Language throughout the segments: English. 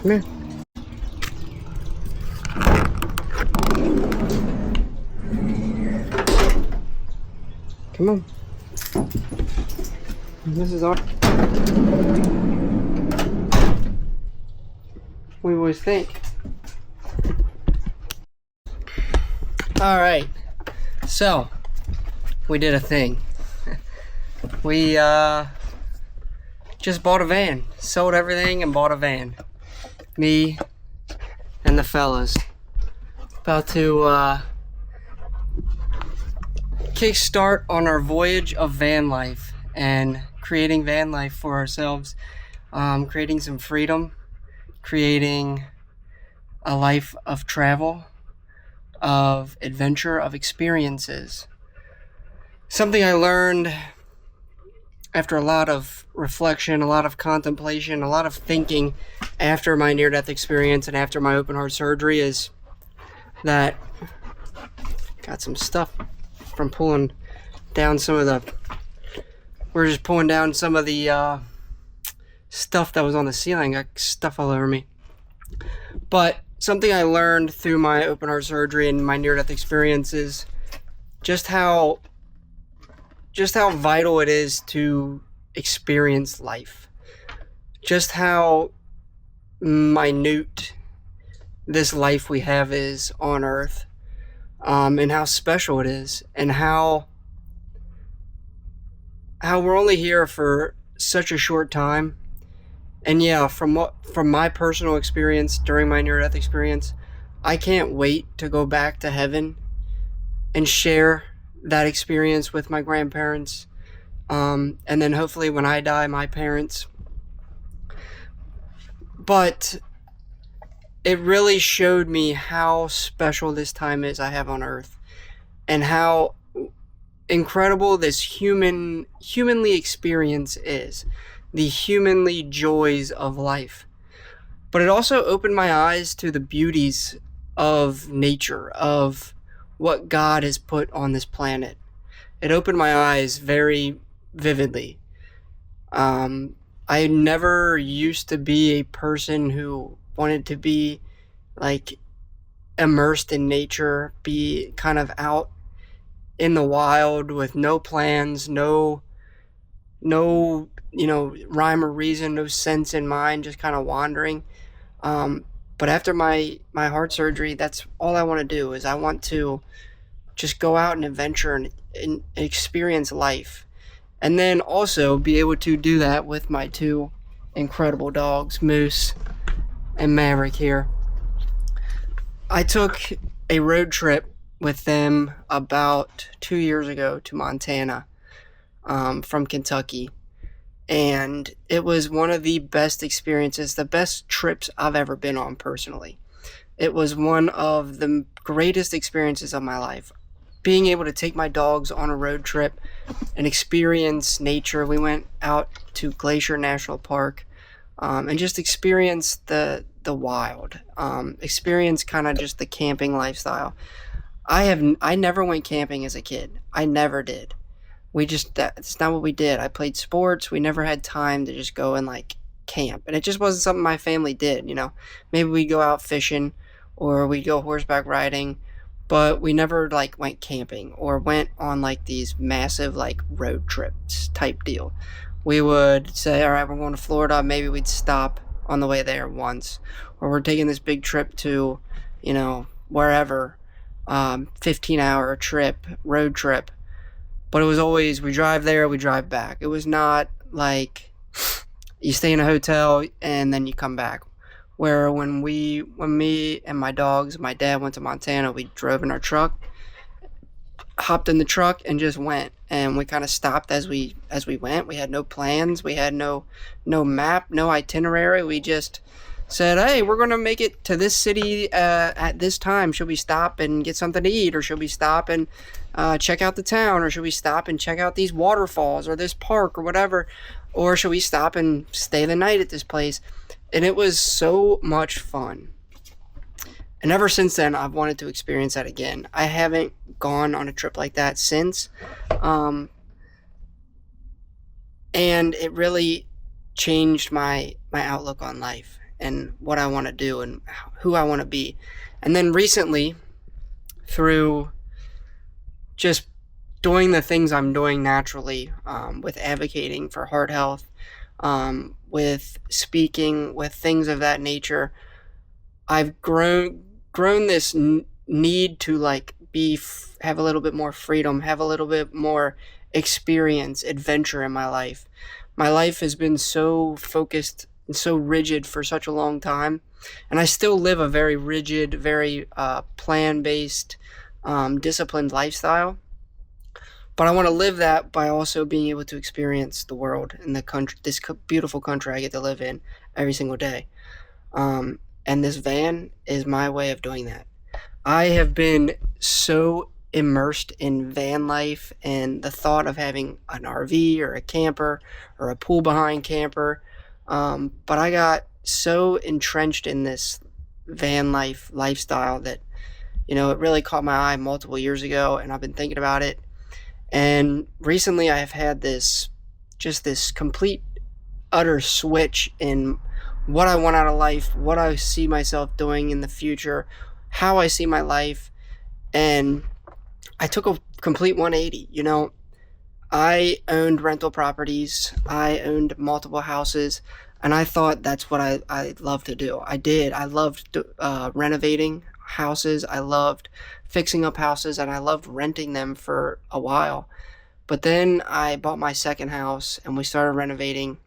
Come here. Come on. This is our... We always think. Alright. So, we did a thing. We just bought a van. Sold everything and bought a van. Me and the fellas. About to kickstart on our voyage of van life and creating van life for ourselves. Creating some freedom. Creating a life of travel, of adventure, of experiences. Something I learned after a lot of reflection, a lot of contemplation, a lot of thinking after my near-death experience and after my open heart surgery is that got some stuff from pulling down some of the... We're just pulling down some of the stuff that was on the ceiling. Got stuff all over me. But something I learned through my open heart surgery and my near-death experience is just how vital it is to experience life. Just how minute this life we have is on Earth, and how special it is, and how we're only here for such a short time. And yeah, from my personal experience during my near-death experience, I can't wait to go back to heaven and share that experience with my grandparents, and then hopefully when I die, my parents. But it really showed me how special this time is I have on Earth, and how incredible this humanly experience is, the humanly joys of life. But it also opened my eyes to the beauties of nature, of what God has put on this planet. It opened my eyes very vividly. I never used to be a person who wanted to be like immersed in nature, be kind of out in the wild with no plans, no rhyme or reason, no sense in mind, just kind of wandering. But after my heart surgery, that's all I want to do, is I want to just go out and adventure and experience life. And then also be able to do that with my two incredible dogs, Moose and Maverick here. I took a road trip with them about 2 years ago to Montana, from Kentucky. And it was one of the best experiences, the best trips I've ever been on personally. It was one of the greatest experiences of my life. Being able to take my dogs on a road trip and experience nature. We went out to Glacier National Park, and just experience the wild. Experience kind of just the camping lifestyle. I never went camping as a kid. I never did. That's not what we did. I played sports. We never had time to just go and like camp. And it just wasn't something my family did, Maybe we'd go out fishing or we'd go horseback riding, but we never like went camping or went on like these massive like road trips type deal. We would say, all right, we're going to Florida. Maybe we'd stop on the way there once, or we're taking this big trip to, wherever, 15-hour trip, road trip. But it was always, we drive there, we drive back. It was not like you stay in a hotel and then you come back. Where when me and my dogs, my dad went to Montana, we drove in our truck, hopped in the truck and just went. And we kind of stopped as we went. We had no plans. We had no map, no itinerary. We just said, hey, we're going to make it to this city at this time. Should we stop and get something to eat? Or should we stop and check out the town? Or should we stop and check out these waterfalls or this park or whatever? Or should we stop and stay the night at this place? And it was so much fun. And ever since then, I've wanted to experience that again. I haven't gone on a trip like that since. And it really changed my outlook on life. and what I want to do and who I want to be. And then recently, through just doing the things I'm doing naturally, with advocating for heart health, with speaking, with things of that nature, I've grown this need to like have a little bit more freedom, have a little bit more experience, adventure in my life. My life has been so focused and so rigid for such a long time, and I still live a very rigid, very plan based, disciplined lifestyle. But I want to live that by also being able to experience the world and the country, this beautiful country I get to live in every single day. And this van is my way of doing that. I have been so immersed in van life and the thought of having an RV or a camper or a pool behind camper. But I got so entrenched in this van lifestyle that, it really caught my eye multiple years ago, and I've been thinking about it. And recently I have had this complete, utter switch in what I want out of life, what I see myself doing in the future, how I see my life. And I took a complete 180. I owned rental properties, I owned multiple houses, and I thought that's what I love to do. I did. I loved renovating houses, I loved fixing up houses, and I loved renting them for a while. But then I bought my second house and we started renovating,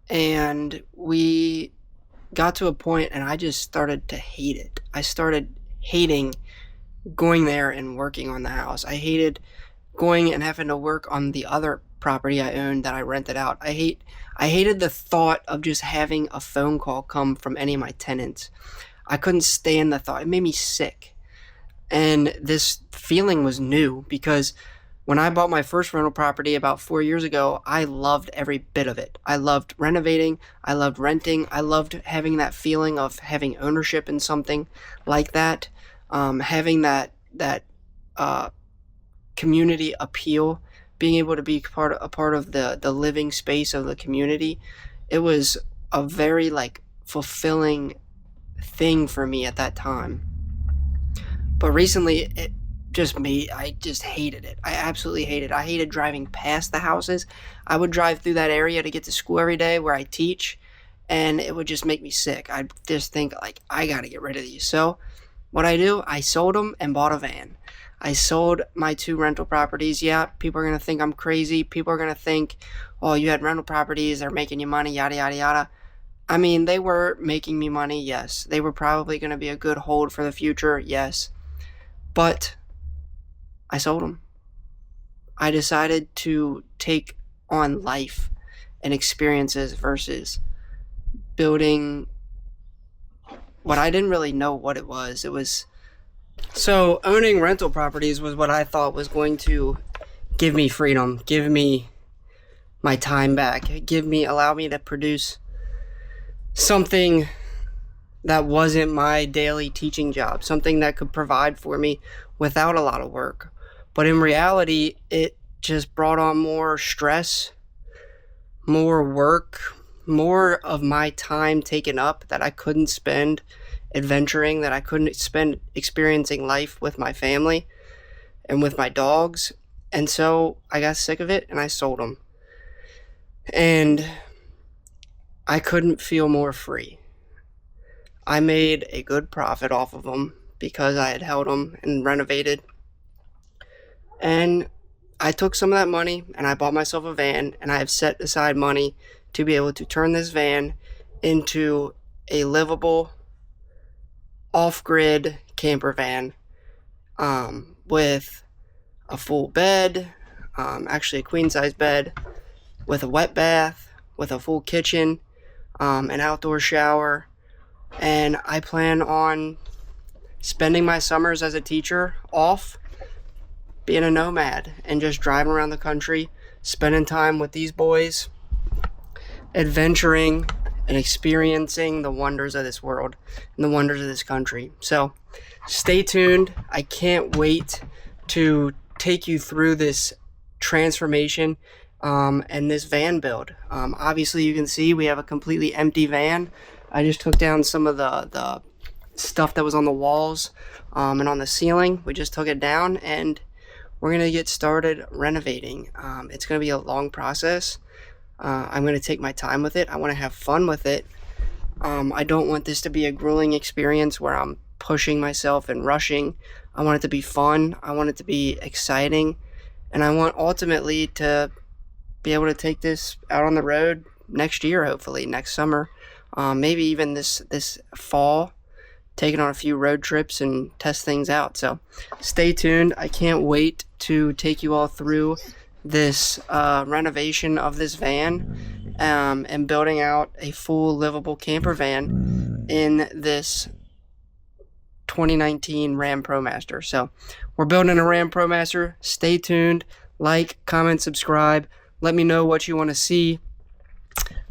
and we got to a point and I just started to hate it. I started hating going there and working on the house. I hated going and having to work on the other property I owned that I rented out. I hated the thought of just having a phone call come from any of my tenants. I couldn't stand the thought. It made me sick. And this feeling was new because when I bought my first rental property about 4 years ago, I loved every bit of it. I loved renovating. I loved renting. I loved having that feeling of having ownership in something like that. Having that community appeal, being able to be a part of the living space of the community. It was a very fulfilling thing for me at that time. But recently I just hated it. I absolutely hated it. I hated driving past the houses. I would drive through that area to get to school every day where I teach, and it would just make me sick. I'd just think I gotta get rid of these. So what I sold them and bought a van. I sold my 2 rental properties. Yeah, people are going to think I'm crazy. People are going to think, oh, you had rental properties, they're making you money, yada, yada, yada. I mean, they were making me money, yes. They were probably going to be a good hold for the future, yes. But I sold them. I decided to take on life and experiences versus building what I didn't really know what it was. So owning rental properties was what I thought was going to give me freedom, give me my time back, allow me to produce something that wasn't my daily teaching job, something that could provide for me without a lot of work. But in reality, it just brought on more stress, more work, more of my time taken up that I couldn't spend adventuring, that I couldn't spend experiencing life with my family and with my dogs. And so I got sick of it and I sold them. And I couldn't feel more free. I made a good profit off of them because I had held them and renovated. And I took some of that money and I bought myself a van, and I have set aside money to be able to turn this van into a livable, off-grid camper van, with a full bed, actually a queen-size bed, with a wet bath, with a full kitchen, an outdoor shower. And I plan on spending my summers as a teacher off, being a nomad and just driving around the country, spending time with these boys, adventuring and experiencing the wonders of this world and the wonders of this country. So stay tuned. I can't wait to take you through this transformation. and this van build. Obviously, you can see we have a completely empty van. I just took down some of the stuff that was on the walls and on the ceiling. We just took it down, and we're going to get started renovating. It's going to be a long process. I'm going to take my time with it. I want to have fun with it. I don't want this to be a grueling experience where I'm pushing myself and rushing. I want it to be fun. I want it to be exciting. And I want ultimately to be able to take this out on the road next year, hopefully, next summer. Maybe even this fall, taking on a few road trips and test things out. So stay tuned. I can't wait to take you all through this renovation of this van and building out a full livable camper van in this 2019 Ram ProMaster. So we're building a Ram ProMaster. Stay tuned. Like, comment, subscribe. Let me know what you want to see.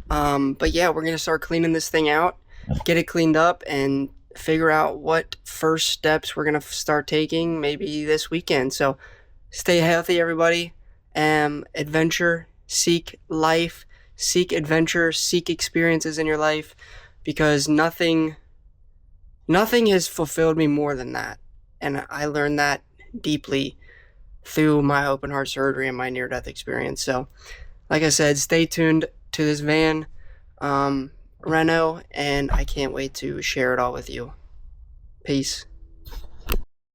But yeah, we're going to start cleaning this thing out, get it cleaned up, and figure out what first steps we're going to start taking maybe this weekend. So stay healthy, everybody. Adventure, seek life, seek adventure, seek experiences in your life, because nothing has fulfilled me more than that. And I learned that deeply through my open heart surgery and my near-death experience. So, like I said, stay tuned to this van, reno, and I can't wait to share it all with you. Peace.